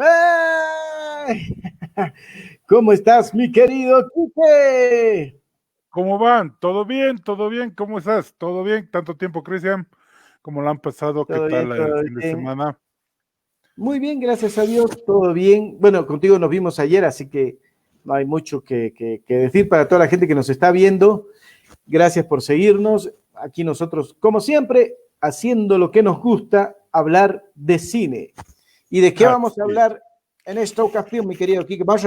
¡Hey! ¿Cómo estás, mi querido Quique? ¿Cómo van? ¿Todo bien? ¿Todo bien? ¿Cómo estás? ¿Todo bien? ¿Tanto tiempo, Cristian? ¿Cómo lo han pasado? ¿Qué Todo bien, tal el todo fin de bien. semana? Muy bien, gracias a Dios, todo bien. Bueno, contigo nos vimos ayer, así que no hay mucho que decir para toda la gente que nos está viendo. Gracias por seguirnos. Aquí nosotros, como siempre, haciendo lo que nos gusta, hablar de cine. ¿Y de qué vamos a Así es. hablar en esta ocasión, mi querido Kike? Vamos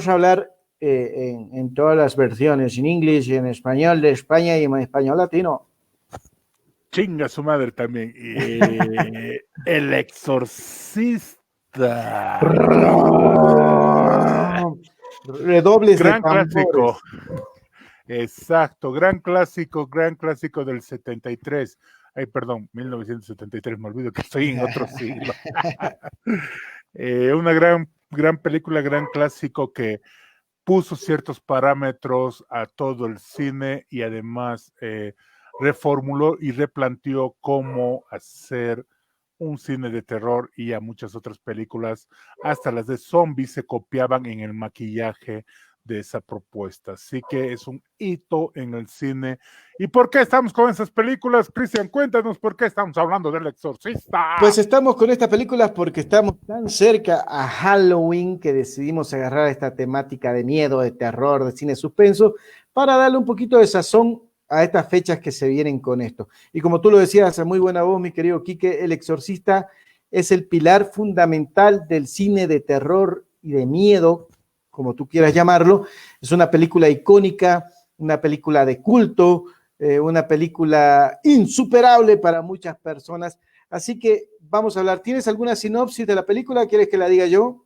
a hablar en todas las versiones, en inglés y en español de España y en español latino. Chinga su madre también. El Exorcista. Redobles de Gran clásico. tambores. Exacto. Gran clásico del 73. Ay, perdón, 1973. Me olvido que estoy en otro siglo. Una gran película, gran clásico que puso ciertos parámetros a todo el cine y además reformuló y replanteó cómo hacer un cine de terror, y a muchas otras películas, hasta las de zombies, se copiaban en el maquillaje de esa propuesta. Así que es un hito en el cine. ¿Y por qué estamos con esas películas? Cristian, cuéntanos por qué estamos hablando del Pues Exorcista. estamos con estas películas porque estamos tan cerca a Halloween que decidimos agarrar esta temática de miedo, de terror, de cine suspenso, para darle un poquito de sazón a estas fechas que se vienen con esto. Y como tú lo decías a muy buena voz, mi querido Quique, El Exorcista es el pilar fundamental del cine de terror y de miedo, como tú quieras llamarlo. Es una película icónica, una película de culto, una película insuperable para muchas personas. Así que vamos a hablar. ¿Tienes alguna sinopsis de la película? ¿Quieres que la diga yo?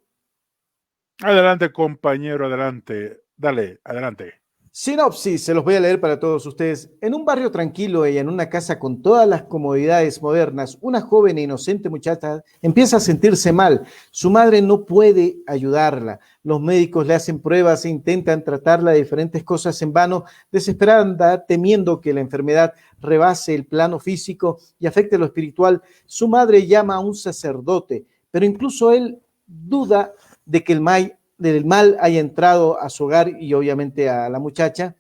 Adelante, compañero, adelante. Dale, adelante. Sinopsis, se los voy a leer para todos ustedes. En un barrio tranquilo y en una casa con todas las comodidades modernas, una joven e inocente muchacha empieza a sentirse mal. Su madre no puede ayudarla. Los médicos le hacen pruebas e intentan tratarla de diferentes cosas en vano, desesperada, temiendo que la enfermedad rebase el plano físico y afecte lo espiritual. Su madre llama a un sacerdote, pero incluso él duda de que el mal haya entrado a su hogar y obviamente a la muchacha.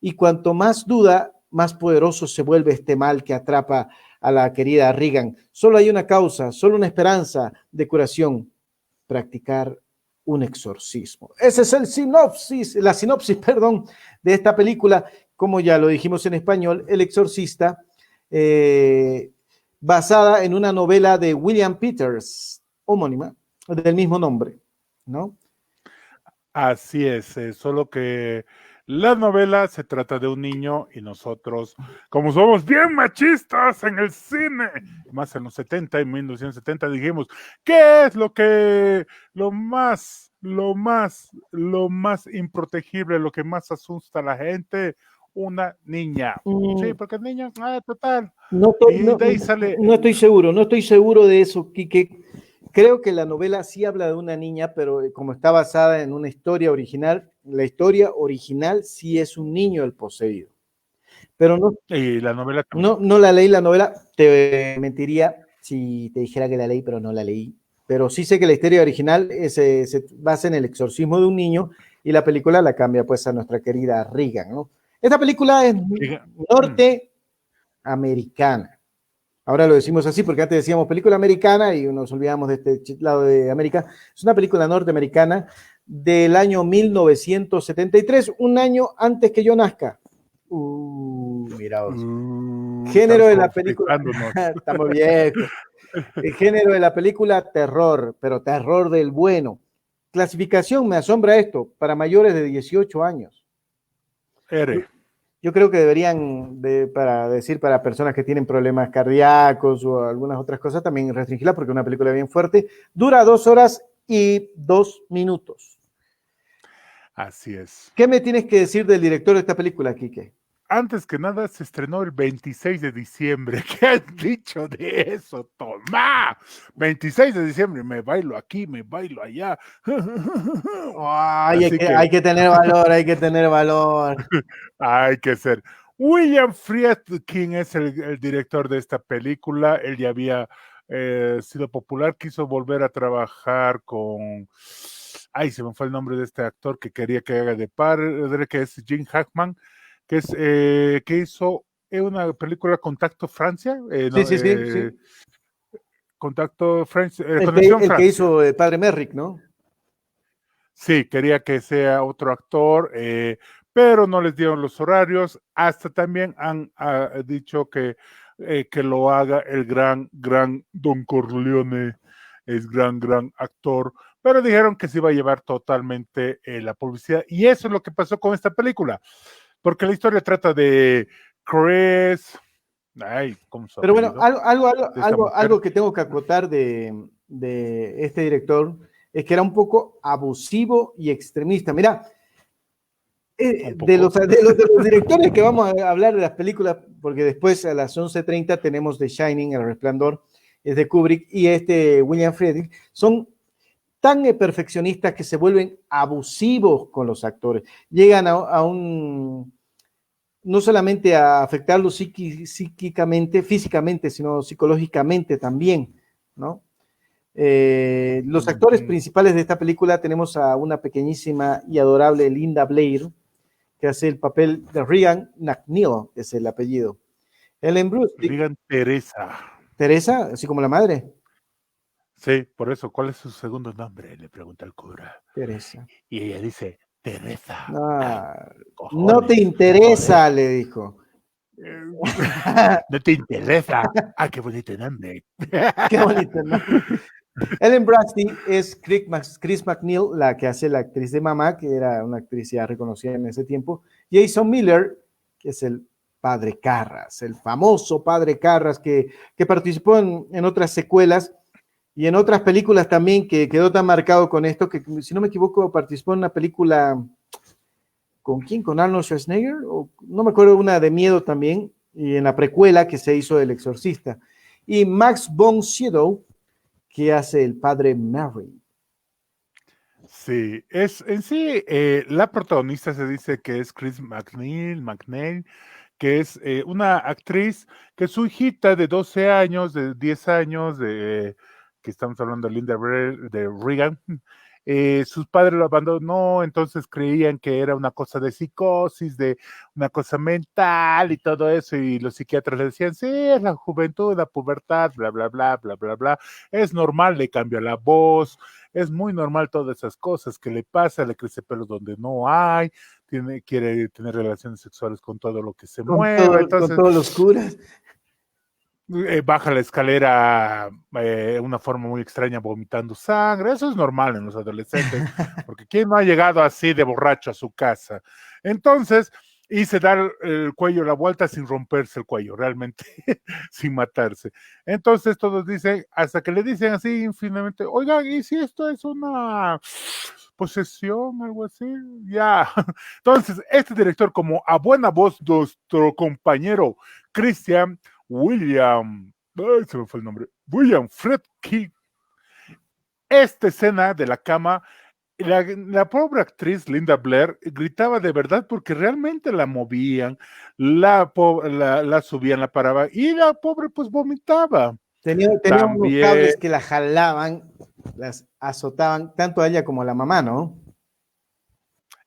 Y cuanto más duda, más poderoso se vuelve este mal que atrapa a la querida Regan. Solo hay una causa, solo una esperanza de curación: practicar un exorcismo. Ese es la sinopsis, perdón, de esta película. Como ya lo dijimos en español, El Exorcista, basada en una novela de William Peters, homónima, del mismo nombre, ¿no? Así es, solo que la novela se trata de un niño y nosotros, como somos bien machistas en el cine, más en los 70 y 1970, dijimos, ¿qué es lo más improtegible, lo que más asusta a la gente? Una niña. Sí, porque es niña, total. No, Y no, de ahí sale, no estoy seguro de eso, Quique. Creo que la novela sí habla de una niña, pero como está basada en una historia original, la historia original sí es un niño el poseído. Pero y la novela también. no la leí la novela, te mentiría si te dijera que la leí, pero no la leí. Pero sí sé que la historia original se basa en el exorcismo de un niño y la película la cambia pues a nuestra querida Regan, ¿no? Esta película es norteamericana. Ahora lo decimos así porque antes decíamos película americana y nos olvidamos de este lado de América. Es una película norteamericana del año 1973, un año antes que yo nazca. Mira vos. Género Estamos de la película, flipándonos. estamos viejos. El género de la película, terror, pero terror del bueno. Clasificación, me asombra esto, para mayores de 18 años. R. Yo creo que deberían, para decir, para personas que tienen problemas cardíacos o algunas otras cosas, también restringirla porque es una película bien fuerte. Dura 2 horas y 2 minutos. Así es. ¿Qué me tienes que decir del director de esta película, Quique? Antes que nada, se estrenó el 26 de diciembre. ¿Qué has dicho de eso? ¡Toma! 26 de diciembre, me bailo aquí, me bailo allá. Ay, Así que hay que tener valor, hay que tener valor. hay que ser. William Friedkin es el director de esta película. Él ya había sido popular, quiso volver a trabajar con, ay, se me fue el nombre de este actor que quería que haga de padre, que es Jim Hackman, que hizo una película Contacto Francia, Sí, sí, sí, sí. Contacto Francia, El que, Conexión el que Francia. hizo el padre Merrick, ¿no? Sí, quería que sea otro actor, pero no les dieron los horarios. Hasta también han dicho que lo haga el gran Don Corleone, es gran actor, pero dijeron que se iba a llevar totalmente la publicidad. Y eso es lo que pasó con esta película, porque la historia trata de Chris, ay, ¿cómo es su Pero bueno, apellido? De esta mujer. algo que tengo que acotar de este director es que era un poco abusivo y extremista. Mira, Un poco. de los directores que vamos a hablar de las películas, porque después a las 11:30 tenemos The Shining, El Resplandor, es de Kubrick, y este William Friedkin, son tan perfeccionistas que se vuelven abusivos con los actores. Llegan a un, no solamente a afectarlos psíquicamente, físicamente, sino psicológicamente también, ¿no? Los actores principales de esta película tenemos a una pequeñísima y adorable Linda Blair, que hace el papel de Regan McNeil, es el apellido. Ellen Brustic, Digan Teresa. Teresa, así como la madre. Sí, por eso, ¿cuál es su segundo nombre? Le pregunta el cura. Teresa. Y ella dice, Teresa. Ah, Ah, no te cojones, joder. interesa, le dijo. No te interesa. Ah, qué bonito nombre. Qué bonito, ¿no? Ellen Brusty es Chris McNeil, la que hace la actriz de Mamá, que era una actriz ya reconocida en ese tiempo. Jason Miller, que es el padre Carras, el famoso padre Carras, que participó en otras secuelas y en otras películas también, que quedó tan marcado con esto, que si no me equivoco participó en una película, ¿con quién? ¿Con Arnold Schwarzenegger? O, no me acuerdo, una de miedo también, y en la precuela que se hizo del Exorcista. Y Max von Sydow, que hace el padre Mary. Sí, es en sí, la protagonista se dice que es Chris McNeil, que es una actriz que su hijita de 12 años, de 10 años, que estamos hablando de Linda de Regan, sus padres lo abandonó, entonces creían que era una cosa de psicosis, de una cosa mental y todo eso, y los psiquiatras le decían, sí, es la juventud, la pubertad, bla, bla, bla, bla, bla, bla, es normal, le cambia la voz, es muy normal todas esas cosas que le pasa, le crece pelo donde no hay, quiere tener relaciones sexuales con todo lo que se mueva, Con entonces todos los curas. baja la escalera de una forma muy extraña, vomitando sangre. Eso es normal en los adolescentes, porque ¿quién no ha llegado así de borracho a su casa? Entonces, y se da el cuello la vuelta sin romperse el cuello, realmente, sin matarse. Entonces todos dicen, hasta que le dicen así infinitamente, oigan, ¿y si esto es una posesión, algo así? Ya. Entonces, este director, como a buena voz, nuestro compañero Christian William, ay, se me fue el nombre, William Friedkin, esta escena de la cama, la pobre actriz Linda Blair gritaba de verdad porque realmente la movían, la subían, la paraban y la pobre pues vomitaba. Tenía unos También, cables que la jalaban, las azotaban, tanto a ella como a la mamá, ¿no?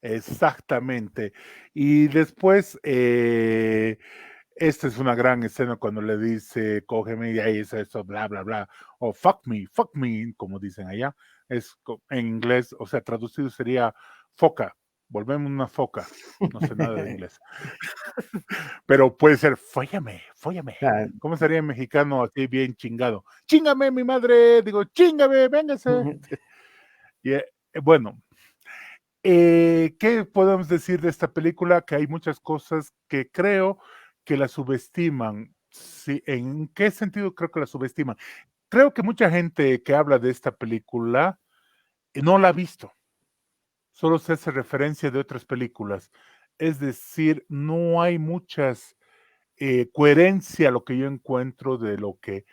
exactamente. Y después, esta es una gran escena cuando le dice, cógeme y ahí es eso, bla, bla, bla, o fuck me, como dicen allá, es en inglés, o sea, traducido sería foca, volvemos una foca, no sé nada de inglés, pero puede ser fóllame, fóllame. Ah, ¿Cómo sería en mexicano así bien chingado? Chingame, mi madre, digo, chingame, véngase. Y bueno, ¿qué podemos decir de esta película? Que hay muchas cosas que creo que la subestiman. Sí, ¿en qué sentido creo que la subestiman? Creo que mucha gente que habla de esta película no la ha visto, solo se hace referencia de otras películas. Es decir, no hay muchas coherencia a lo que yo encuentro de lo que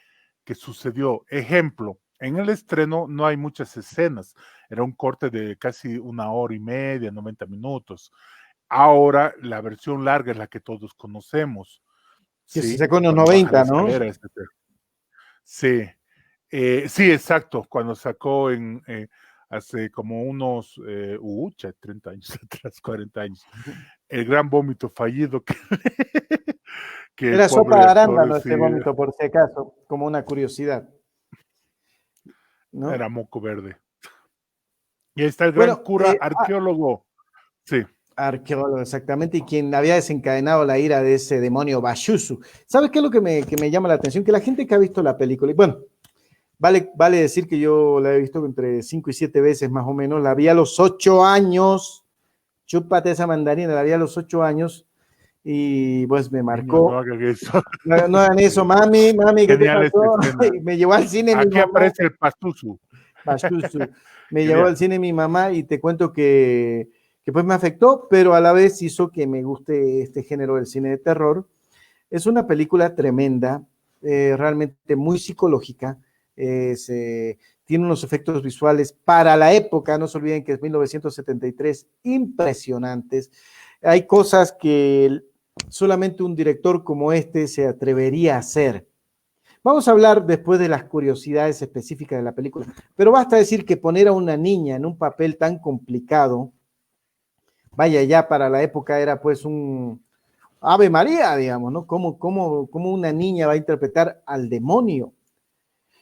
sucedió. Ejemplo, en el estreno no hay muchas escenas, era un corte de casi 1 hora y media, 90 minutos. Ahora la versión larga es la que todos conocemos, que se ¿sí? sacó en los Cuando baja la 90, ¿no? escalera, etcétera. Sí. Sí, exacto, cuando sacó hace como unos 30 años atrás, 40 años, el gran vómito fallido que el Era sopa pobre de actor arándano sí este vómito, por si acaso, como una curiosidad, ¿no? era moco verde. Y ahí está el gran Bueno, cura arqueólogo. Sí. arqueólogo, exactamente, y quien había desencadenado la ira de ese demonio Bashusu. ¿Sabes qué es lo que me llama la atención? Que la gente que ha visto la película, y bueno, vale decir que yo la he visto entre 5 y 7 veces más o menos, la vi a los 8 años, chúpate esa mandarina, la vi a los 8 años, y pues me Niños, no marcó. hagan eso. No, no hagan eso, Sí. mami, ¿qué te Genial esta pasó? escena. Y me llevó al cine mi Aquí mamá. aparece el pastusu. Bashusu. Me llevó al Genial. cine mi mamá y te cuento que pues me afectó, pero a la vez hizo que me guste este género del cine de terror. Es una película tremenda, realmente muy psicológica. Tiene unos efectos visuales para la época, no se olviden que es 1973, impresionantes. Hay cosas que solamente un director como este se atrevería a hacer. Vamos a hablar después de las curiosidades específicas de la película, pero basta decir que poner a una niña en un papel tan complicado, vaya, ya para la época era pues un Ave María, digamos, ¿no? ¿Cómo una niña va a interpretar al demonio?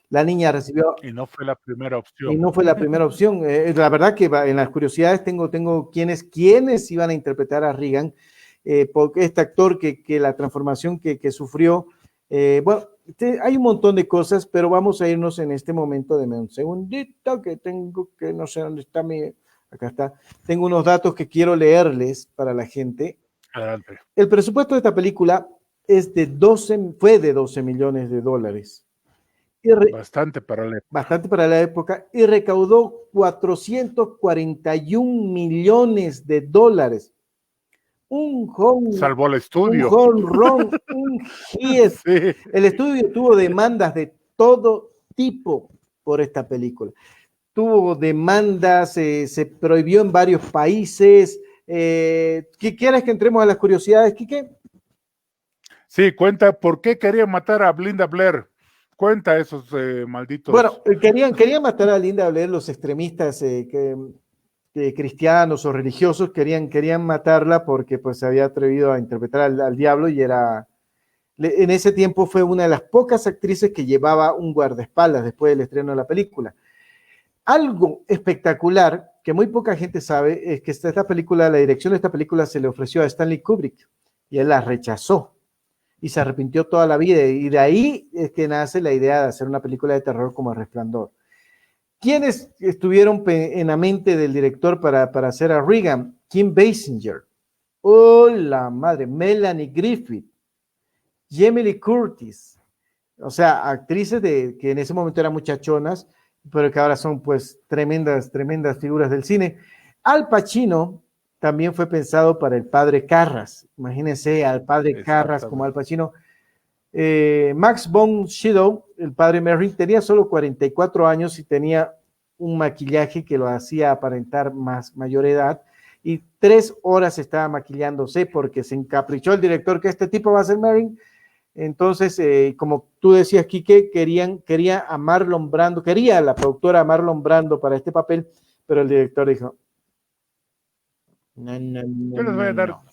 La niña recibió, Y no fue la primera y opción. no fue la primera opción. La verdad que en las curiosidades tengo quiénes iban a interpretar a Regan, porque este actor que la transformación que sufrió, bueno, hay un montón de cosas, pero vamos a irnos en este momento, deme un segundito que tengo que no sé dónde está acá está, tengo unos datos que quiero leerles para la gente. Adelante. El presupuesto de esta película fue de 12 millones de dólares. Y Bastante para la época. bastante para la época, y recaudó 441 millones de dólares. Un home, Salvó el un estudio. home run, un hit. Sí. El estudio tuvo demandas de todo tipo por esta película. Tuvo demandas, se prohibió en varios países. ¿Qué quieres que entremos a las curiosidades, Quique? Sí, cuenta por qué querían matar a Blinda Blair. Cuenta esos Bueno, malditos. querían matar a Linda Blair los extremistas cristianos o religiosos, querían matarla porque pues se había atrevido a interpretar al diablo y en ese tiempo fue una de las pocas actrices que llevaba un guardaespaldas después del estreno de la película. Algo espectacular que muy poca gente sabe es que la dirección de esta película se le ofreció a Stanley Kubrick y él la rechazó y se arrepintió toda la vida, y de ahí es que nace la idea de hacer una película de terror como El Resplandor. ¿Quiénes estuvieron en la mente del director para hacer a Regan? Kim Basinger. ¡Oh, la madre! Melanie Griffith. Jamie Lee Curtis. O sea, actrices que en ese momento eran muchachonas, pero que ahora son pues tremendas figuras del cine. Al Pacino también fue pensado para el padre Carras. Imagínense al padre Carras como Al Exactamente. Pacino. Max von Sydow, el padre Merrin, tenía solo 44 años y tenía un maquillaje que lo hacía aparentar mayor edad, y 3 horas estaba maquillándose porque se encaprichó el director que este tipo va a ser Merrin. Entonces, como tú decías, Quique, quería a Marlon Brando, quería la productora a Marlon Brando para este papel, pero el director dijo, no, no, no, Yo les voy no, a dar no.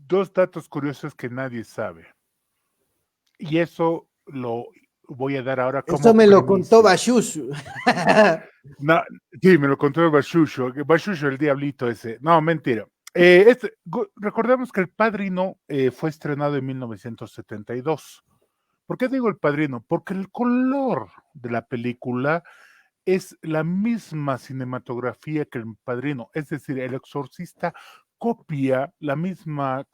2 datos curiosos que nadie sabe. Y eso lo voy a dar ahora Eso como me lo contó primicia. Bashusu. No, sí, me lo contó Bashusho, Bashusho, el diablito ese. No, mentira. Recordemos que El Padrino fue estrenado en 1972. ¿Por qué digo El Padrino? Porque el color de la película es la misma cinematografía que El Padrino, es decir, El Exorcista copia la misma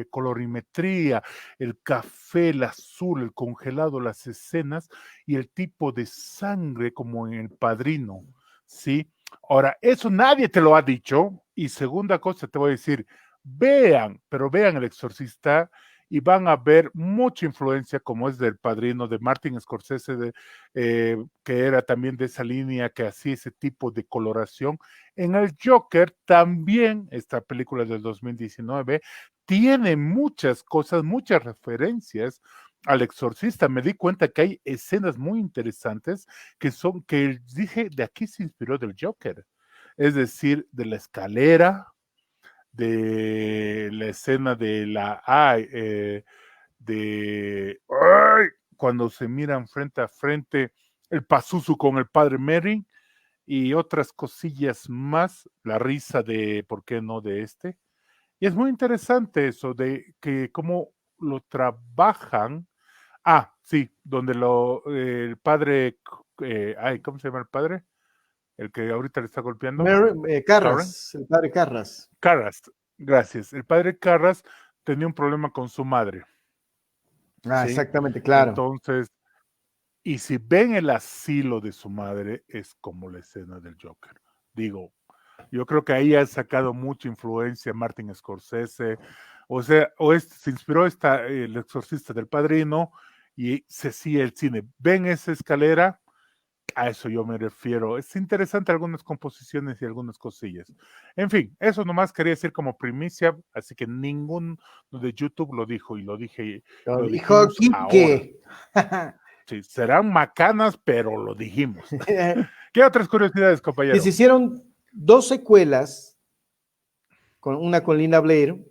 colorimetría, el café, el azul, el congelado, las escenas y el tipo de sangre como en El Padrino, ¿sí? Ahora, eso nadie te lo ha dicho, y segunda cosa te voy a decir, pero vean El Exorcista y van a ver mucha influencia como es del Padrino, de Martin Scorsese, que era también de esa línea que hacía ese tipo de coloración. En el Joker también, esta película del 2019, tiene muchas cosas, muchas referencias al Exorcista, me di cuenta que hay escenas muy interesantes que dije, de aquí se inspiró del Joker. Es decir, de la escalera, de la escena de cuando se miran frente a frente el Pazuzu con el padre Mary y otras cosillas más, la risa de, ¿por qué no?, de este. Y es muy interesante eso de que cómo lo trabajan. Sí, donde el padre, ¿cómo se llama el padre? El que ahorita le está golpeando. Karen. Carras, el padre Carras. Carras, gracias. El padre Carras tenía un problema con su madre. ¿Sí? Exactamente, claro. Entonces, y si ven el asilo de su madre, es como la escena del Joker. Digo, yo creo que ahí ha sacado mucha influencia Martin Scorsese, o sea, se inspiró el Exorcista del Padrino y se sigue el cine. ¿Ven esa escalera? A eso yo me refiero. Es interesante algunas composiciones y algunas cosillas. En fin, eso nomás quería decir como primicia, así que ninguno de YouTube lo dijo y Lo lo dijo dijimos ahora. Quique. Sí, serán macanas, pero lo dijimos. ¿Qué otras curiosidades, compañero? Y se hicieron 2 secuelas, una con Linda Blair,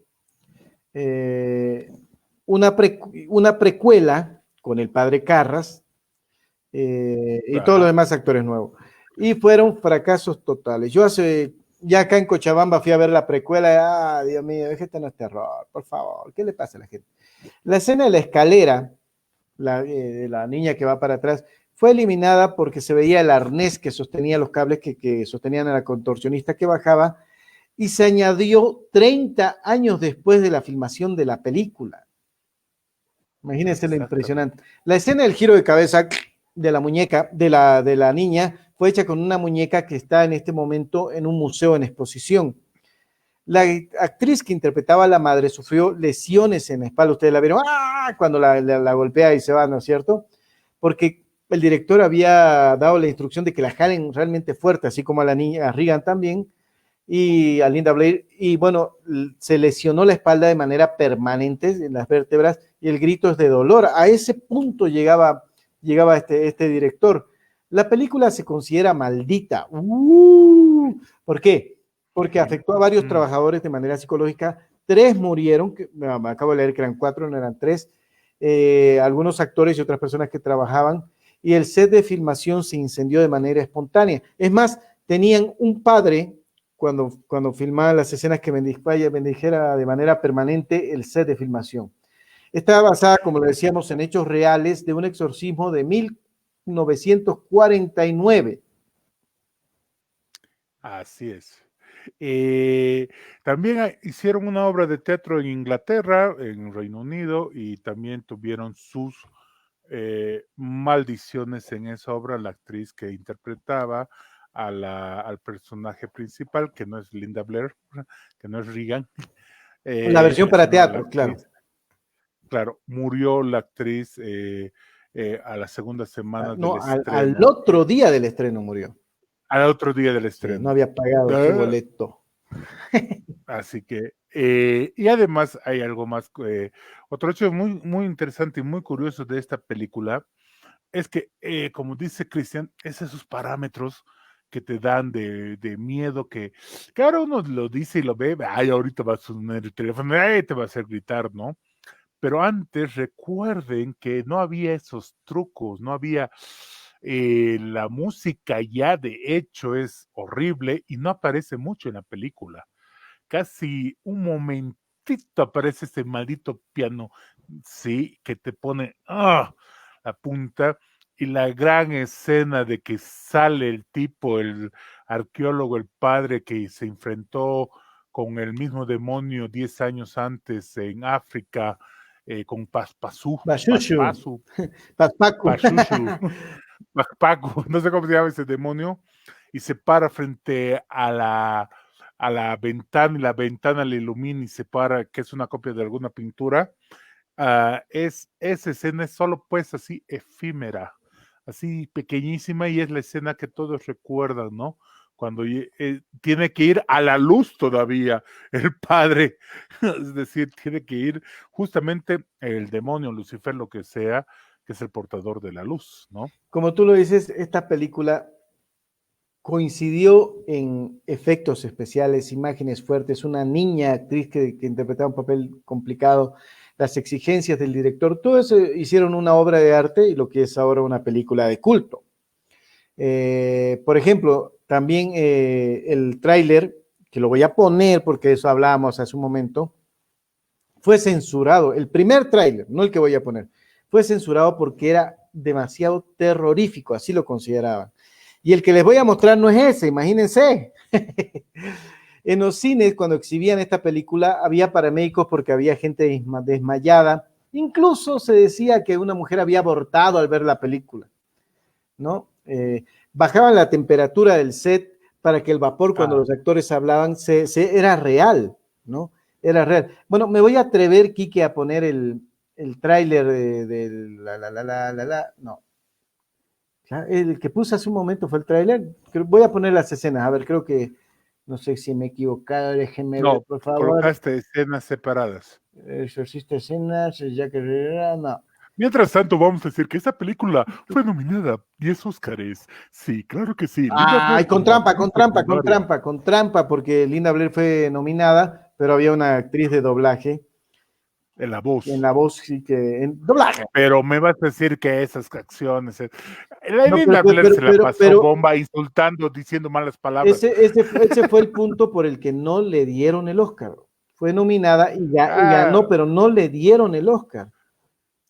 una precuela con el padre Carras, y todos los demás actores nuevos. Y fueron fracasos totales. Yo ya acá en Cochabamba fui a ver la precuela, Dios mío, este no es terror, por favor, ¿qué le pasa a la gente? La escena de la escalera, de la niña que va para atrás, fue eliminada porque se veía el arnés que sostenía los cables que sostenían a la contorsionista que bajaba, y se añadió 30 años después de la filmación de la película. Imagínense lo impresionante. La escena del giro de cabeza de la muñeca, de la niña, fue hecha con una muñeca que está en este momento en un museo en exposición. La actriz que interpretaba a la madre sufrió lesiones en la espalda. Ustedes la vieron cuando la golpea y se va, ¿no es cierto? Porque el director había dado la instrucción de que la jalen realmente fuerte, así como a la niña, a Regan también, y a Linda Blair, y bueno, se lesionó la espalda de manera permanente en las vértebras y el grito es de dolor. A ese punto llegaba este director. La película se considera maldita. ¿Por qué? Porque afectó a varios trabajadores de manera psicológica. 3 murieron, me acabo de leer que eran 4, no eran 3. Algunos actores y otras personas que trabajaban, y el set de filmación se incendió de manera espontánea. Es más, tenían un padre cuando filmaban las escenas que bendijera de manera permanente el set de filmación. Está basada, como le decíamos, en hechos reales de un exorcismo de 1949. Así es. También hicieron una obra de teatro en Inglaterra, en Reino Unido, y también tuvieron sus maldiciones en esa obra. La actriz que interpretaba al personaje principal, que no es Linda Blair, que no es Regan. La versión para teatro, claro. Claro, murió la actriz a la segunda semana del estreno. Al otro día del estreno murió. Al otro día del estreno. Sí, no había pagado su boleto. Así que, y además hay algo más, otro hecho muy, muy interesante y muy curioso de esta película, es que, como dice Cristian, es esos parámetros que te dan de miedo, que ahora uno lo dice y lo ve, ahorita va a sonar el teléfono, te va a hacer gritar, ¿no? Pero antes recuerden que no había esos trucos, no había la música ya de hecho es horrible y no aparece mucho en la película. Casi un momentito aparece ese maldito piano, sí, que te pone la punta, y la gran escena de que sale el tipo, el arqueólogo, el padre que se enfrentó con el mismo demonio 10 años antes en África, con Paspasú, no sé cómo se llama ese demonio, y se para frente a la ventana, y la ventana le ilumina y se para, que es una copia de alguna pintura. Esa escena es solo pues así efímera, así pequeñísima, y es la escena que todos recuerdan, ¿no? cuando tiene que ir a la luz todavía el padre, es decir, tiene que ir justamente el demonio, Lucifer, lo que sea, que es el portador de la luz, ¿no? Como tú lo dices, esta película coincidió en efectos especiales, imágenes fuertes, una niña actriz que interpretaba un papel complicado, las exigencias del director, todo eso hicieron una obra de arte y lo que es ahora una película de culto. Por ejemplo, también el tráiler, que lo voy a poner porque de eso hablábamos hace un momento, fue censurado. El primer tráiler, no el que voy a poner, fue censurado porque era demasiado terrorífico, así lo consideraban. Y el que les voy a mostrar no es ese, imagínense. En los cines, cuando exhibían esta película, había paramédicos porque había gente desmayada. Incluso se decía que una mujer había abortado al ver la película, ¿no? Bajaban la temperatura del set para que el vapor, cuando los actores hablaban, era real, ¿no? Era real. Bueno, me voy a atrever, Quique, a poner el tráiler de no. El que puse hace un momento fue el tráiler. Voy a poner las escenas, a ver, creo que, no sé si me he equivocado, déjenme ver, por favor. Colocaste escenas separadas. Exorcista escenas, Jack Herrera, no. Mientras tanto, vamos a decir que esta película fue nominada 10 Óscares. Sí, claro que sí. Ay, con trampa, porque Linda Blair fue nominada, pero había una actriz de doblaje. En la voz. En la voz, sí que. En doblaje. Pero me vas a decir que esas acciones. Linda Blair se la pasó bomba insultando, diciendo malas palabras. Ese fue el punto por el que no le dieron el Oscar. Fue nominada y ganó, pero no le dieron el Oscar,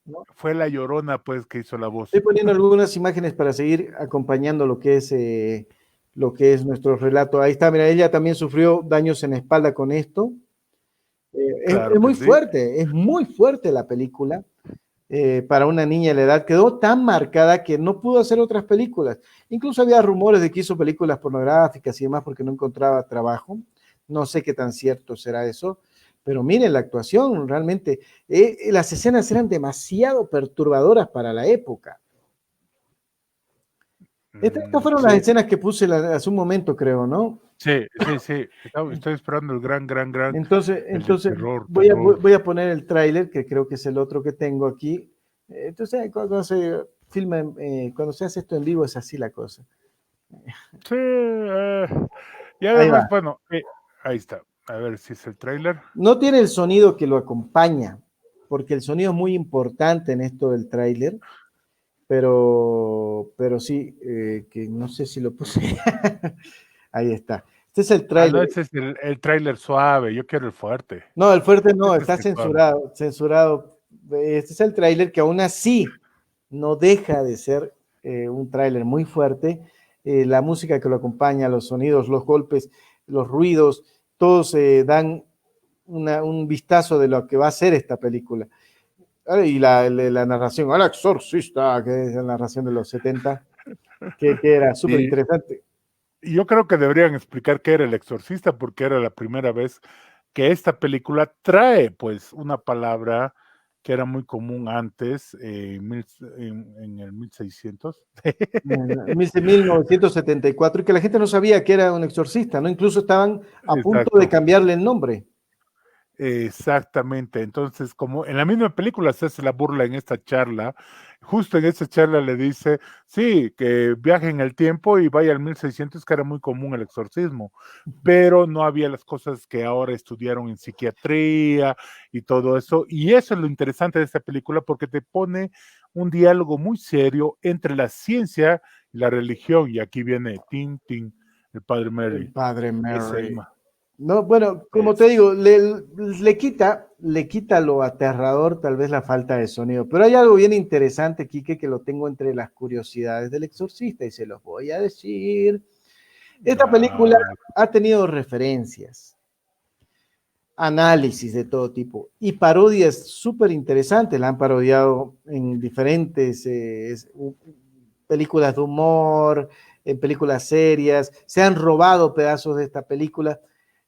¿no? Fue la Llorona, pues, que hizo la voz. Estoy poniendo algunas imágenes para seguir acompañando lo que es nuestro relato. Ahí está, mira, ella también sufrió daños en la espalda con esto. Claro, es muy fuerte, es muy fuerte la película. Para una niña de la edad, quedó tan marcada que no pudo hacer otras películas. Incluso había rumores de que hizo películas pornográficas y demás porque no encontraba trabajo. No sé qué tan cierto será eso, pero miren la actuación, realmente, las escenas eran demasiado perturbadoras para la época. Estas fueron las escenas que puse hace un momento, creo, ¿no? Sí. Estoy esperando el gran entonces terror. Voy a poner el tráiler, que creo que es el otro que tengo aquí. Entonces, cuando se filma, cuando se hace esto en vivo, es así la cosa. Sí, y además, bueno, ahí está. A ver si es el tráiler. No tiene el sonido que lo acompaña, porque el sonido es muy importante en esto del tráiler, pero sí, que no sé si lo puse. Ahí está. Este es el tráiler. No, ese es el tráiler suave, yo quiero el fuerte. No, el fuerte no, está censurado. Este es el tráiler que aún así no deja de ser un tráiler muy fuerte. La música que lo acompaña, los sonidos, los golpes, los ruidos, todos dan un vistazo de lo que va a ser esta película. Y la narración, El Exorcista, que es la narración de los 70, que era súper interesante. Y yo creo que deberían explicar qué era El Exorcista, porque era la primera vez que esta película trae, pues, una palabra que era muy común antes, en el 1600. En 1974, y que la gente no sabía que era un exorcista, ¿no? Incluso estaban a punto de cambiarle el nombre. Exactamente, entonces como en la misma película se hace la burla en esta charla, justo en esta charla le dice, sí, que viaje en el tiempo y vaya al 1600, que era muy común el exorcismo, pero no había las cosas que ahora estudiaron en psiquiatría y todo eso, y eso es lo interesante de esta película porque te pone un diálogo muy serio entre la ciencia y la religión, y aquí viene Tin Tin, el Padre Mary. El Padre Mary. No, bueno, como te digo, le quita lo aterrador, tal vez la falta de sonido. Pero hay algo bien interesante, Quique, que lo tengo entre las curiosidades del Exorcista y se los voy a decir. Esta película ha tenido referencias, análisis de todo tipo y parodias súper interesantes. La han parodiado en diferentes películas de humor, en películas serias. Se han robado pedazos de esta película.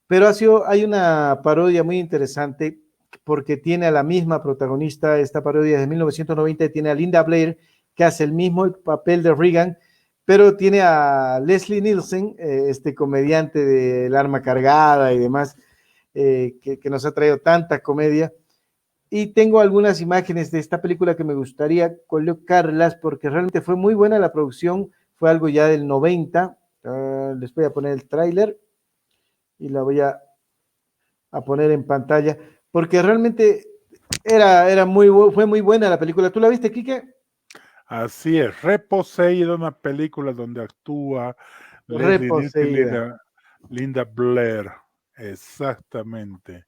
Pero hay una parodia muy interesante porque tiene a la misma protagonista, esta parodia de 1990, tiene a Linda Blair, que hace el mismo papel de Regan, pero tiene a Leslie Nielsen, este comediante de El arma cargada y demás, que nos ha traído tanta comedia. Y tengo algunas imágenes de esta película que me gustaría colocarlas porque realmente fue muy buena la producción, fue algo ya del 90. Les voy a poner el tráiler y la voy a poner en pantalla porque realmente fue muy buena la película. ¿Tú la viste, Kike? Así es, Reposeída, una película donde actúa Leslie Nielsen y Reposeída. Linda Blair. Exactamente.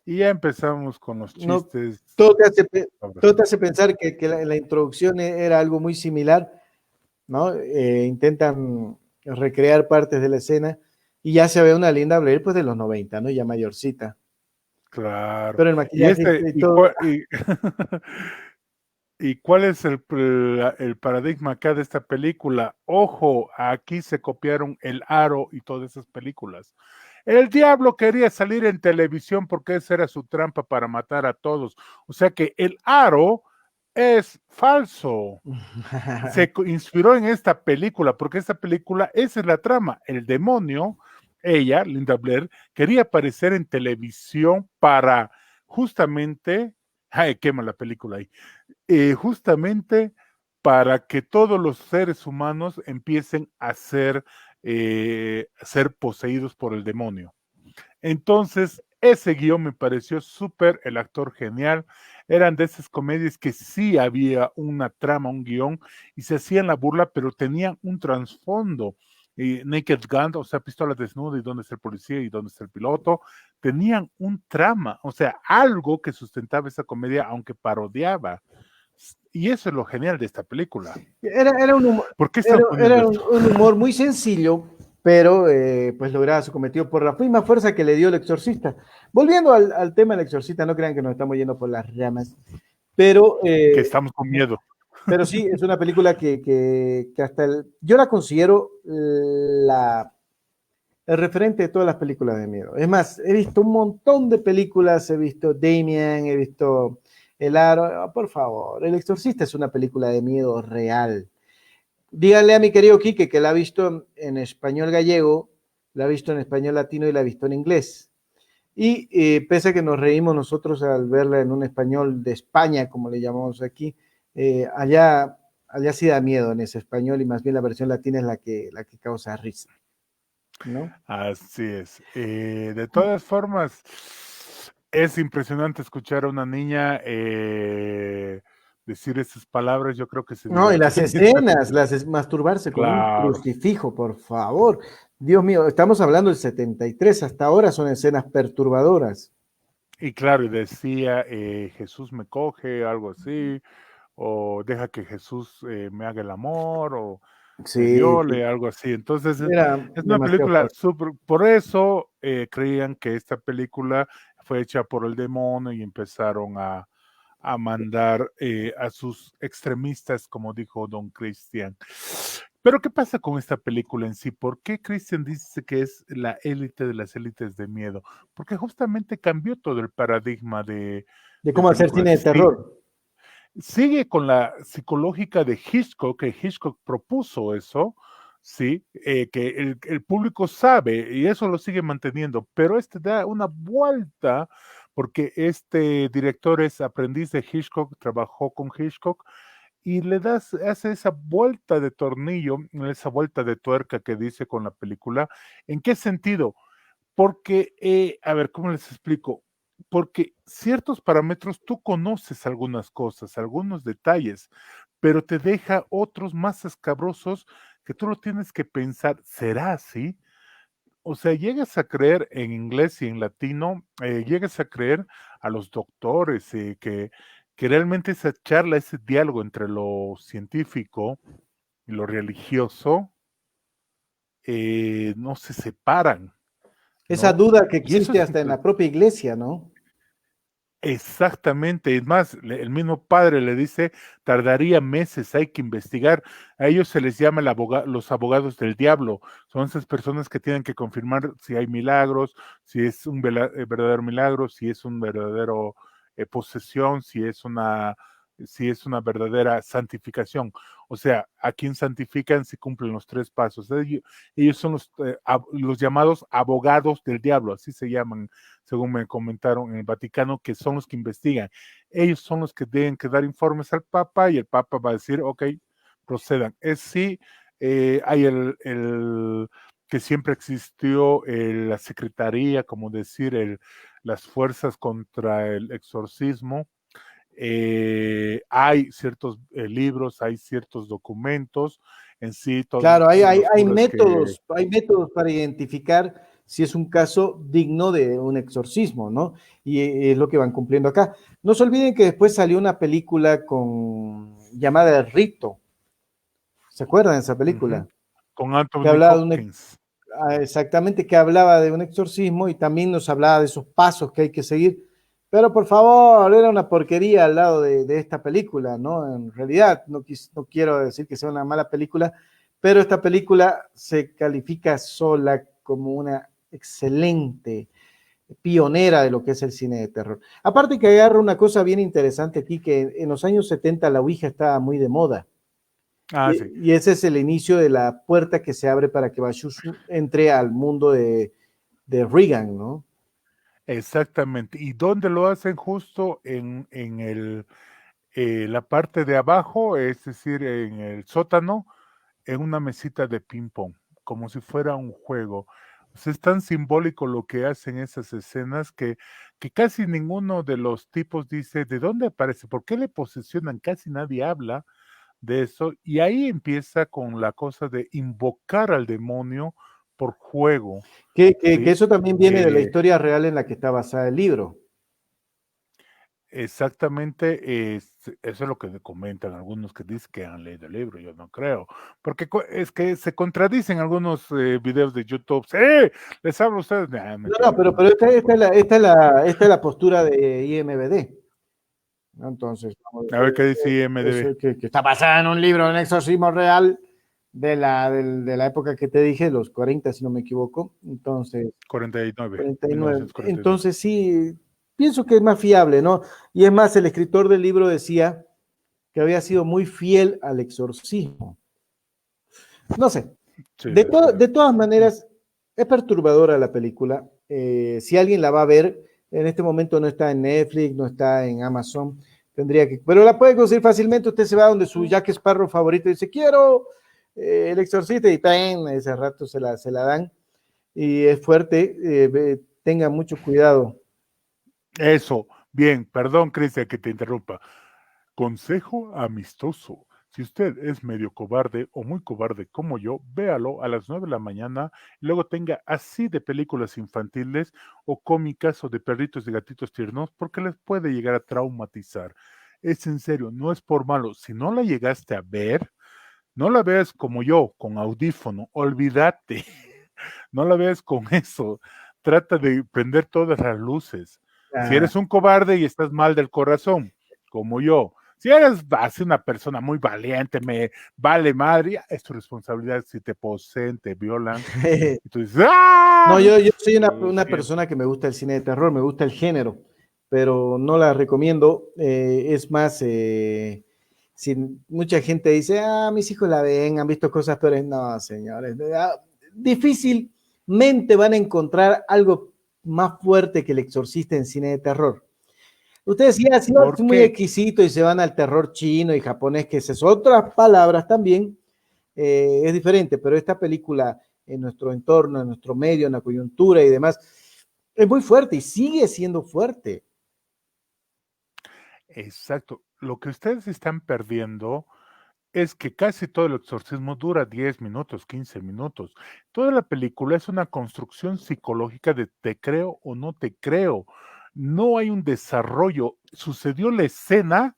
Y ya empezamos con los No, chistes. todo te hace, Ahora todo sí. te hace pensar que la introducción era algo muy similar, ¿no? Intentan recrear partes de la escena y ya se ve una Linda Blair pues de los 90, ¿no? Ya mayorcita. Claro. Pero el Y maquillaje y todo. ¿Y cuál es el paradigma acá de esta película? Ojo, aquí se copiaron El Aro y todas esas películas. El diablo quería salir en televisión porque esa era su trampa para matar a todos. O sea que El Aro es falso. Se inspiró en esta película porque esta película, esa es la trama. El demonio, ella, Linda Blair, quería aparecer en televisión para justamente, ay, quema la película ahí, justamente para que todos los seres humanos empiecen a ser poseídos por el demonio. Entonces, ese guión me pareció súper, el actor genial. Eran de esas comedias que sí había una trama, un guión, y se hacían la burla, pero tenían un trasfondo. Naked Gun, o sea, pistola desnuda, y dónde está el policía, y dónde está el piloto, tenían un trama, o sea, algo que sustentaba esa comedia, aunque parodiaba. Y eso es lo genial de esta película. Era un humor, ¿Por qué están poniendo era esto? un humor muy sencillo, pero pues lograba su cometido por la misma fuerza que le dio el exorcista. Volviendo al tema del exorcista, no crean que nos estamos yendo por las ramas, pero, Que estamos con miedo. pero sí, es una película que hasta yo la considero el referente de todas las películas de miedo. Es más, he visto un montón de películas, he visto Damien, he visto El Aro. Oh, por favor, El Exorcista es una película de miedo real. Díganle a mi querido Quique que la ha visto en español gallego, la ha visto en español latino y la ha visto en inglés. Y pese a que nos reímos nosotros al verla en un español de España, como le llamamos aquí, allá sí da miedo en ese español y más bien la versión latina es la que causa risa, ¿no? Así es. De todas formas, es impresionante escuchar a una niña decir esas palabras. Yo creo que se No, y divierte las mientras. escenas, masturbarse con un Claro. crucifijo, por favor. Dios mío, estamos hablando del 73, hasta ahora son escenas perturbadoras. Y claro, y decía, Jesús me coge, algo así, o deja que Jesús me haga el amor, o me Sí, viole, sí, algo así. Entonces, era es una demasiado película fuerte. súper, por eso creían que esta película fue hecha por el demonio y empezaron a mandar a sus extremistas, como dijo Don Cristian. Pero, ¿qué pasa con esta película en sí? ¿Por qué Christian dice que es la élite de las élites de miedo? Porque justamente cambió todo el paradigma De de cómo hacer cine de películas. Sí, terror. sigue con la psicológica de Hitchcock, que Hitchcock propuso eso, sí, que el público sabe y eso lo sigue manteniendo, pero este da una vuelta porque este director es aprendiz de Hitchcock, trabajó con Hitchcock y hace esa vuelta de tornillo, esa vuelta de tuerca que dice con la película. ¿En qué sentido? Porque, a ver, ¿cómo les explico? Porque ciertos parámetros tú conoces algunas cosas, algunos detalles, pero te deja otros más escabrosos que tú lo tienes que pensar, ¿será así? O sea, llegas a creer en inglés y en latino, llegas a creer a los doctores, que realmente esa charla, ese diálogo entre lo científico y lo religioso, no se separan, Esa ¿no? duda que Y eso existe es hasta en la propia iglesia, ¿no? exactamente, es más, el mismo padre le dice, tardaría meses, hay que investigar. A ellos se les llama los abogados del diablo. Son esas personas que tienen que confirmar si hay milagros, si es un verdadero milagro, si es un verdadero posesión, si es una si es una verdadera santificación. O sea, a quien santifican si cumplen los 3 pasos. Ellos son los llamados abogados del diablo, así se llaman, según me comentaron en el Vaticano, que son los que investigan. Ellos son los que tienen que dar informes al Papa y el Papa va a decir, ok, procedan. Es sí, hay que siempre existió la secretaría, como decir, las fuerzas contra el exorcismo. Hay ciertos libros, hay ciertos documentos en sí. Claro, hay métodos para identificar si es un caso digno de un exorcismo, ¿no? Y es lo que van cumpliendo acá. No se olviden que después salió una película llamada El Rito. ¿Se acuerdan de esa película? Con Que Anthony hablaba Hopkins. exactamente, que hablaba de un exorcismo y también nos hablaba de esos pasos que hay que seguir. Pero por favor, era una porquería al lado de esta película, ¿no? En realidad, no quiero decir que sea una mala película, pero esta película se califica sola como una excelente pionera de lo que es el cine de terror. Aparte que agarra una cosa bien interesante aquí, que en los años 70 la Ouija estaba muy de moda. Sí. Y ese es el inicio de la puerta que se abre para que Bashish entre al mundo de Regan, ¿no? Exactamente. ¿Y dónde lo hacen? Justo en la parte de abajo, es decir, en el sótano, en una mesita de ping-pong, como si fuera un juego. O sea, es tan simbólico lo que hacen esas escenas que casi ninguno de los tipos dice de dónde aparece, por qué le posesionan, casi nadie habla de eso, y ahí empieza con la cosa de invocar al demonio por juego, Que ¿sí? eso también viene de la historia real en la que está basada el libro. Exactamente, eso es lo que comentan algunos que dicen que han leído el libro, yo no creo, porque es que se contradicen algunos videos de YouTube. ¡Sí! Les hablo a ustedes. Nah, No, mentira, pero esta es la postura de IMBD, ¿no? Entonces, a ver qué dice IMDb. eso que está basada en un libro, un exorcismo real de la época que te dije, los 40, si no me equivoco. Entonces, 49, 49. 1949. Entonces, sí, pienso que es más fiable, ¿no? Y es más, el escritor del libro decía que había sido muy fiel al exorcismo. No sé, Sí, de todas maneras, es perturbadora la película. Si alguien la va a ver, en este momento no está en Netflix, no está en Amazon, pero la puede conseguir fácilmente. Usted se va donde su Jack Sparrow favorito y dice, quiero el exorcista, y ¡pam! Ese rato se la dan. Y es fuerte, tenga mucho cuidado. eso, bien, perdón, Cristian, que te interrumpa. Consejo amistoso. Si usted es medio cobarde o muy cobarde como yo, véalo a las 9 de la mañana y luego tenga así de películas infantiles o cómicas o de perritos y gatitos tiernos porque les puede llegar a traumatizar. Es en serio, no es por malo. Si no la llegaste a ver, no la veas como yo, con audífono, olvídate. No la veas con eso. Trata de prender todas las luces. Si Ah, eres un cobarde y estás mal del corazón, como yo, si eres así una persona muy valiente, me vale madre, es tu responsabilidad si te poseen, te violan. Y tú dices, no, ¡ah! yo soy una Bien. persona que me gusta el cine de terror, me gusta el género, pero no la recomiendo. Es más, si mucha gente dice, mis hijos la ven, han visto cosas peores. No, señores, difícilmente van a encontrar algo más fuerte que El Exorcista en cine de terror. Ustedes ya si no, es ¿Por muy qué? exquisito y se van al terror chino y japonés, que esas otras palabras también, es diferente, pero esta película en nuestro entorno, en nuestro medio, en la coyuntura y demás, es muy fuerte y sigue siendo fuerte. Exacto. Lo que ustedes están perdiendo es que casi todo el exorcismo dura 10 minutos, 15 minutos. Toda la película es una construcción psicológica de te creo o no te creo. No hay un desarrollo. Sucedió la escena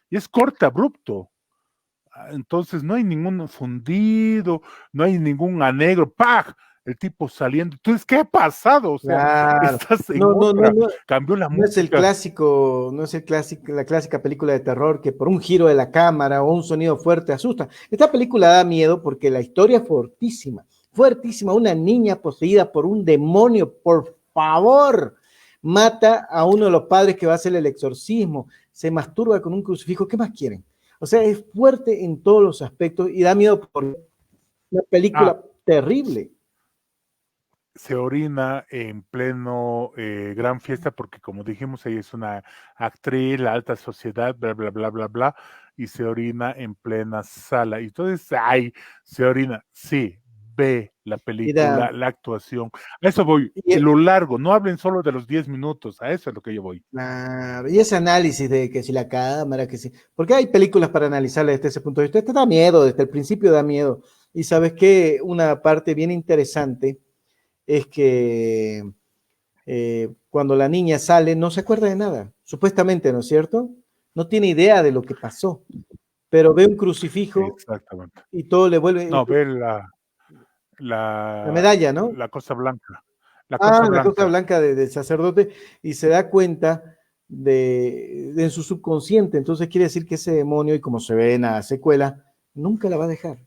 y es corte abrupto. Entonces no hay ningún fundido, no hay ningún anegro, ¡pah! El tipo saliendo. Entonces, ¿qué ha pasado? O sea, Claro. estás en No, no, no, otra. no, Cambió la no es el música. clásico, no es el clásico, la clásica película de terror que por un giro de la cámara o un sonido fuerte asusta. Esta película da miedo porque la historia es fortísima, fuertísima. Una niña poseída por un demonio, por favor, mata a uno de los padres que va a hacer el exorcismo. se masturba con un crucifijo, ¿qué más quieren? O sea, es fuerte en todos los aspectos y da miedo por una Ah, película terrible. se orina en pleno gran fiesta porque como dijimos, ella es una actriz, la alta sociedad, bla, bla, bla, bla, bla, y se orina en plena sala. Y entonces, ay, se orina. Sí, ve la Y, da, película, la actuación. A eso voy, y, lo largo, no hablen solo de los 10 minutos, a eso es lo que yo voy. y ese análisis de que si la cámara, que si... Porque hay películas para analizarla desde ese punto de vista. Este da miedo, desde el principio da miedo. Y sabes que una parte bien interesante es que cuando la niña sale no se acuerda de nada, supuestamente, ¿no es cierto? No tiene idea de lo que pasó, pero ve un crucifijo Exactamente. y todo le vuelve No, ve la medalla, ¿no? la cosa blanca. La cosa Ah, la cosa blanca. blanca del sacerdote y se da cuenta en su subconsciente. Entonces quiere decir que ese demonio, y como se ve en la secuela, nunca la va a dejar.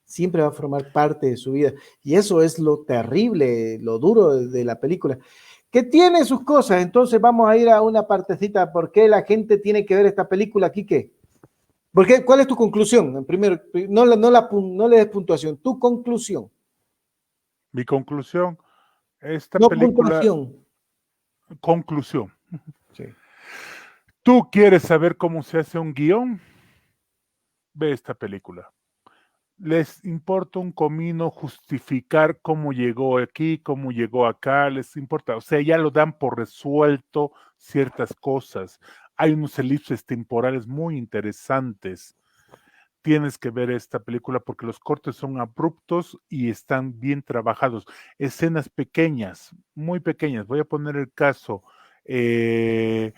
Siempre va a formar parte de su vida. Y eso es lo terrible, lo duro de la película. Que tiene sus cosas. Entonces vamos a ir a una partecita. ¿Por qué la gente tiene que ver esta película, Quique? ¿Cuál es tu conclusión? Primero, no le des puntuación. Tu conclusión. Mi conclusión, esta No película, puntuación. conclusión. Sí. ¿Tú quieres saber cómo se hace un guión? Ve esta película. Les importa un comino justificar cómo llegó aquí, cómo llegó acá, les importa, o sea, ya lo dan por resuelto ciertas cosas. Hay unos elipses temporales muy interesantes. Tienes que ver esta película porque los cortes son abruptos y están bien trabajados. Escenas pequeñas, muy pequeñas. Voy a poner el caso. Eh,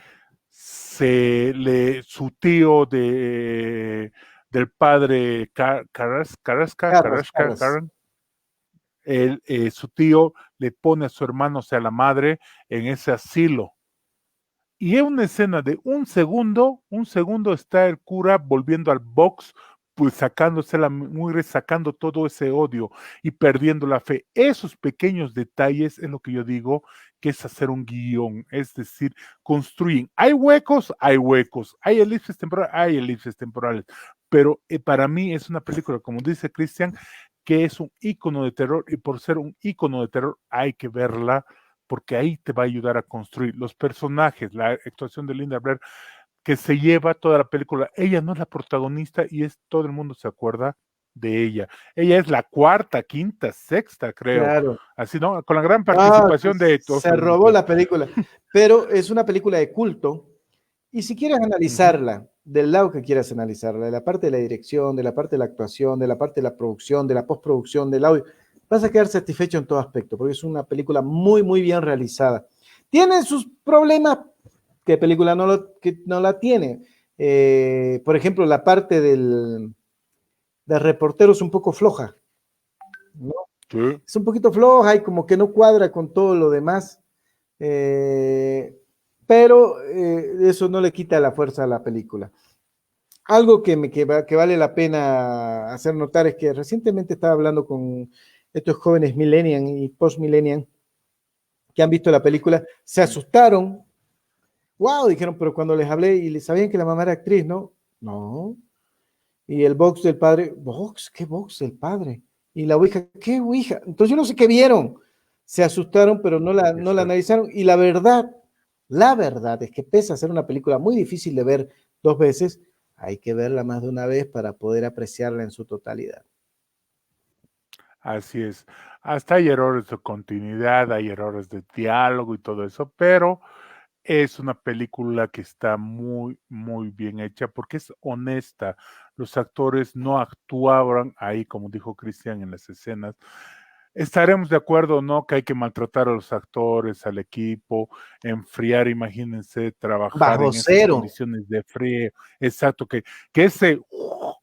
su tío del padre Carrasca, Carras. su tío le pone a su hermano, o sea, a la madre, en ese asilo. Y es una escena de un segundo está el cura volviendo al box, pues sacando todo ese odio y perdiendo la fe. Esos pequeños detalles es lo que yo digo que es hacer un guión, es decir, construyen. Hay huecos, hay elipses temporales, pero para mí es una película, como dice Cristian, que es un ícono de terror y por ser un ícono de terror hay que verla porque ahí te va a ayudar a construir los personajes, la actuación de Linda Blair, que se lleva toda la película. Ella no es la protagonista y todo el mundo se acuerda de ella. Ella es la cuarta, quinta, sexta, creo. Claro. Así, ¿no? Con la gran Ah, participación de se Oscar robó Isaac. la película. Pero es una película de culto. Y si quieres Ujú. analizarla, del lado que quieras analizarla, de la parte de la dirección, de la parte de la actuación, de la parte de la producción, de la postproducción, del audio, vas a quedar satisfecho en todo aspecto, porque es una película muy, muy bien realizada. Tiene sus problemas, ¿qué película que no la tiene? Por ejemplo, la parte del reportero es un poco floja, ¿no? Sí. Es un poquito floja y como que no cuadra con todo lo demás. Eh, pero eso no le quita la fuerza a la película. Algo que vale la pena hacer notar es que recientemente estaba hablando con estos jóvenes millennial y post-millennial que han visto la película, se asustaron, wow, dijeron, pero cuando les hablé y les sabían que la mamá era actriz, ¿no? No. Y el box del padre, box, ¿qué box del padre? Y la ouija, ¿qué ouija? Entonces yo no sé qué vieron. Se asustaron, pero no la Exacto. analizaron. Y la verdad es que pese a ser una película muy difícil de ver dos veces, hay que verla más de una vez para poder apreciarla en su totalidad. Así es. Hasta hay errores de continuidad, hay errores de diálogo y todo eso, pero es una película que está muy, muy bien hecha porque es honesta. Los actores no actuaban ahí, como dijo Cristian, en las escenas. Estaremos de acuerdo, ¿no? Que hay que maltratar a los actores, al equipo, enfriar, imagínense, trabajar Bajo en esas cero, condiciones de frío. Exacto, que ese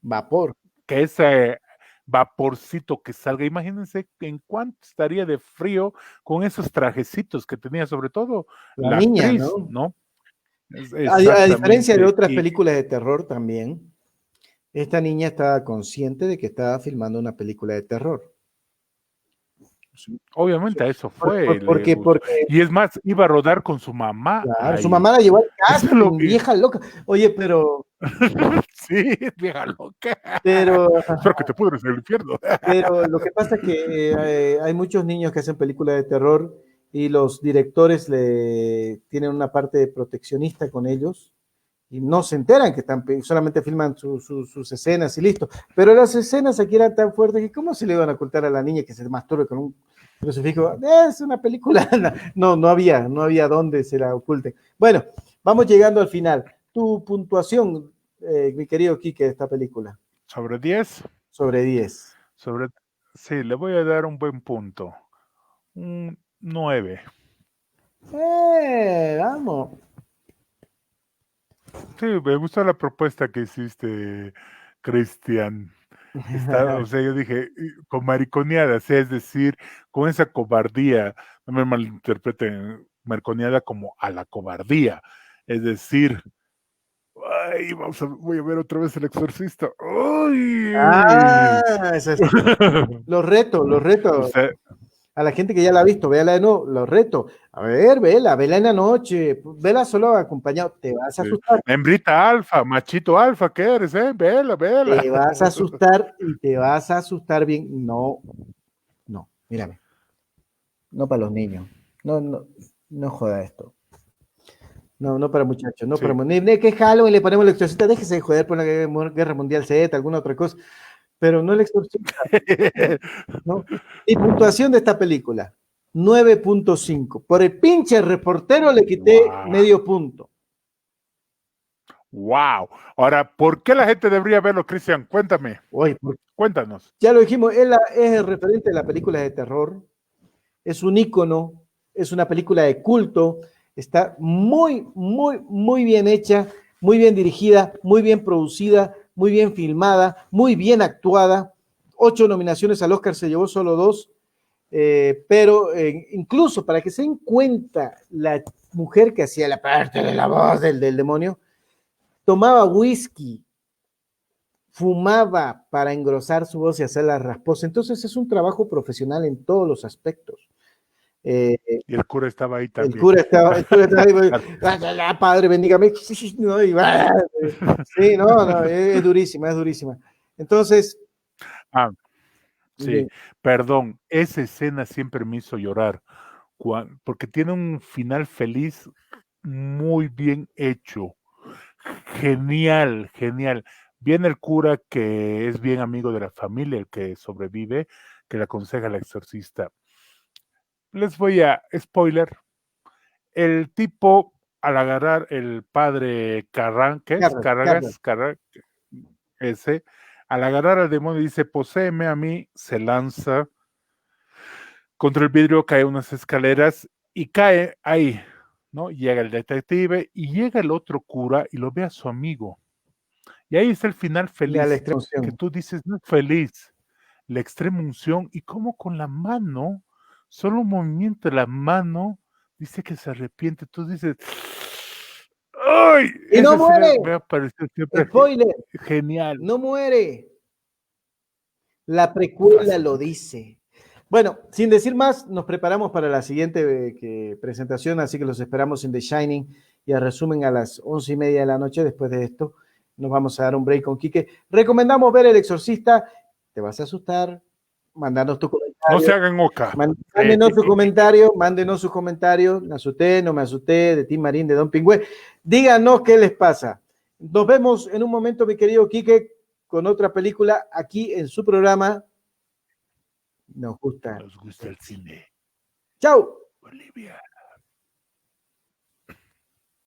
vapor. que ese vaporcito que salga, imagínense en cuánto estaría de frío con esos trajecitos que tenía, sobre todo La la niña, actriz, ¿no? ¿no? A diferencia de Exactamente. otras Y películas de terror también, esta niña estaba consciente de que estaba filmando una película de terror. Obviamente a eso fue. Porque, Y es más, iba a rodar con su mamá. claro, su Ahí. mamá la llevó al Eso es lo casting, que... vieja loca. Oye, pero, Sí, vieja loca. pero, Espero que te pudres en el infierno. pero lo que pasa es que hay muchos niños que hacen películas de terror y los directores tienen una parte proteccionista con ellos y no se enteran que solamente filman sus escenas y listo. Pero las escenas aquí eran tan fuertes que ¿cómo se le iban a ocultar a la niña que se masturbe con un crucifijo? Es una película. No había dónde se la oculte. Bueno, vamos llegando al final. Tu puntuación, mi querido Quique, de esta película. ¿Sobre 10? Sobre 10. Sí, le voy a dar un buen punto. Un 9. Vamos. Sí, me gustó la propuesta que hiciste, Cristian. O sea, yo dije, con mariconeadas, es decir, con esa cobardía, no me malinterpreten, mariconeada como a la cobardía, es decir, ay, voy a ver otra vez El Exorcista. ¡Ay! Eso es. Los reto. Usted, A la gente que ya la ha visto, véala de nuevo, los reto. A ver, vela en la noche, vela solo acompañado, te vas a asustar. hembrita alfa, machito alfa, ¿qué eres, Vela. Te vas a asustar y te vas a asustar bien. No, mírame. No para los niños. No joda esto. No para muchachos, no Sí. para ni que Halloween le ponemos el exorcista, déjese de joder por la Guerra Mundial Z, alguna otra cosa, pero no el exorcista. ¿No? Y puntuación de esta película, 9.5. Por el pinche reportero le quité medio punto. Wow. Ahora, ¿por qué la gente debería verlo, Cristian? Cuéntame. Oye, Cuéntanos. ya lo dijimos, es el referente de la película de terror, es un ícono, es una película de culto, está muy, muy, muy bien hecha, muy bien dirigida, muy bien producida, muy bien filmada, muy bien actuada. 8 nominaciones al Oscar, se llevó solo 2, pero incluso para que se den cuenta, la mujer que hacía la parte de la voz del demonio, tomaba whisky, fumaba para engrosar su voz y hacerla rasposa. Entonces es un trabajo profesional en todos los aspectos. Y el cura estaba ahí también. El cura estaba ahí, padre, bendígame. No, y, sí, no, es durísima. Entonces. Sí, perdón, esa escena siempre me hizo llorar, porque tiene un final feliz muy bien hecho. Genial. Viene el cura que es bien amigo de la familia, el que sobrevive, que le aconseja al exorcista. Les voy a spoiler. El tipo, al agarrar el padre Carranques, ese, al agarrar al demonio dice, poséeme a mí, se lanza contra el vidrio, cae unas escaleras y cae ahí, ¿no? Llega el detective y llega el otro cura y lo ve a su amigo. Y ahí está el final feliz, que tú dices, no es feliz, la extrema unción, y como con la mano, solo un movimiento de la mano, dice que se arrepiente, tú dices, ¡ay! Y no muere. Me ha parecido siempre spoiler, genial. No muere. La precuela lo dice. Bueno, sin decir más, nos preparamos para la siguiente presentación, así que los esperamos en The Shining y a resumen a las 11:30 de la noche. Después de esto, nos vamos a dar un break con Quique. Recomendamos ver El Exorcista. Te vas a asustar. Mándanos tu comentario. No se hagan oca. Mándenos sus comentarios. Me asusté, no me asusté, de Tim Marín, de Don Pingüe. Díganos qué les pasa. Nos vemos en un momento, mi querido Quique, con otra película aquí en su programa. Nos gusta el cine. ¡Chao! Bolivia.